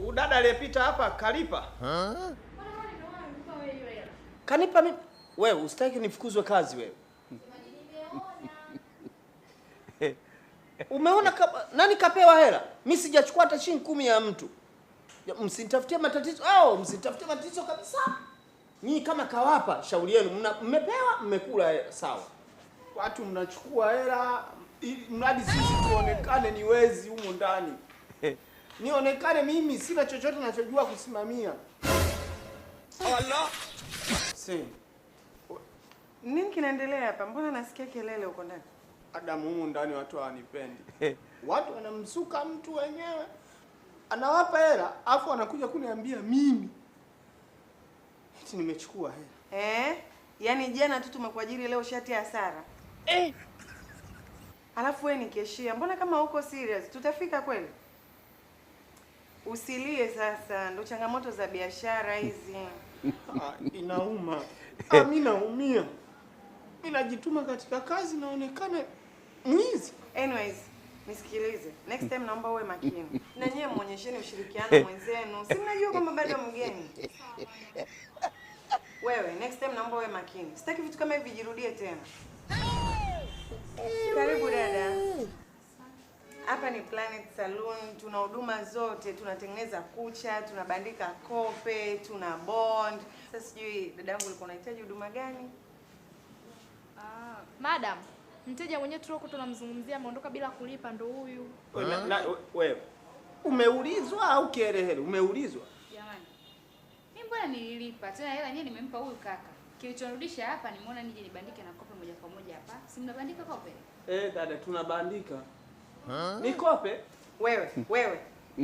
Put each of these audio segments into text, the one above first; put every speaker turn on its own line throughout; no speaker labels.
Udada aliyepita hapa kalipa. Kanipa mimi. Wewe usitaki nifukuzwe kazi wewe. Umeona nani kapewa hela? Mimi sijachukua hata shilingi 10 ya mtu. Msinitafutie matatizo. Msinitafutie matatizo kabisa. Nyinyi kama kawapa shauri yenu, mmepewa, mmekula hela, sawa. Watu mnachukua hela mradi sisi tuonekane ni wezi humo ndani. Nionekane mimi sina chochote ninachojua kusimamia. Allah.
Nini kinaendelea hapa? Mbona nasikia kelele huko ndani?
Adamu, humu ndani watu hawanipendi. Watu wanamsuka mtu wenyewe. Anawapa hela, afu anakuja kuniambia mimi eti nimechukua hela.
Yaani jana tu tumekuajiri, leo shati ya hasara. Alafu wewe ni keshia. Mbona kama uko serious? Tutafika kweli? Usilie sasa, ndo changamoto za biashara hizi.
Inauma. Mimi naumia. Mimi najituma katika kazi, naonekana mwizi.
Anyways, nisikilize. Next time naomba uwe makini. Na nyewe muonyesheni ushirikiano mwenzenu. Si mnajua kwamba bado mgeni. Wewe, next time naomba uwe makini. Sitaki vitu kama hivi vijirudie tena. Karibu dada. Hapa ni Planet Salon, tuna huduma zote, tunatengeneza kucha, tunabandika kope, tuna bond. Sasa sijui dadangu ulikuwa unahitaji huduma gani?
Madam, mteja mwenyewe tuloko tunamzungumzia ameondoka bila kulipa, ndo huyu.
Wewe umeulizwa au kielehele? Umeulizwa?
Jamani. Mimi mbona nililipa? Tena hela yenyewe nimempa huyu kaka. Kilichonirudisha hapa nimeona nije nibandike na kope moja kwa moja hapa. Si mnabandika kope?
Dada, tunabandika. Nikope?
Wewe.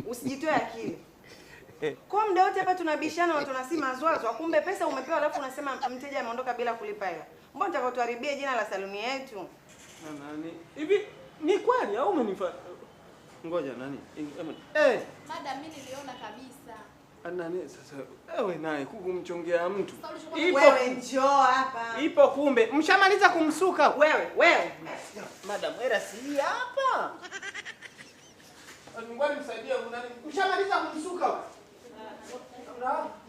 Usijitoe akili. Kwa muda wote hapa tunabishana watu tunasema zwazwa, kumbe pesa umepewa alafu unasema mteja ameondoka bila kulipa hela. Mbona unataka tuharibie jina la saluni yetu?
Nani? Hivi ni kweli au umenifa? Ngoja nani?
Madam, mimi niliona kabisa.
Nani sasa? Wewe naye kumchongea mtu.
Wewe njoo hapa.
Ipo kumbe. Mshamaliza kumsuka.
Wewe.
Madam, hela si hapa. Ngoja nisaidie nani? Mshamaliza kumsuka.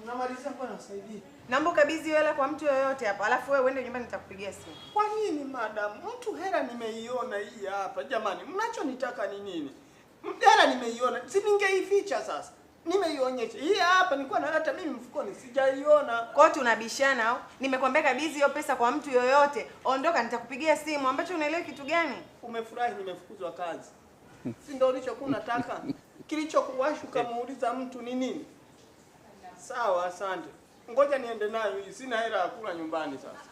Unamaliza kwa nasaidia.
Naomba kabidhi hela kwa mtu yoyote hapa. Alafu wewe uende nyumbani nitakupigia simu.
Kwa nini madam? Mtu hela nimeiona hii hapa. Jamani, mnachonitaka ni nini? Hela nimeiona. Si ningeificha sasa. Nimeionyesha. Hii hapa nilikuwa naleta mimi mfukoni, sijaiona.
Kwa hiyo tunabishana au? Nimekwambia kabidhi hiyo pesa kwa mtu yoyote. Ondoka nitakupigia simu. Ambacho unaelewa kitu gani?
Umefurahi nimefukuzwa kazi. Si ndio ulichokuwa unataka? Kilichokuwashu kamuuliza mtu ni nini? Sawa, asante. Ngoja niende nayo, sina hela ya kula nyumbani sasa.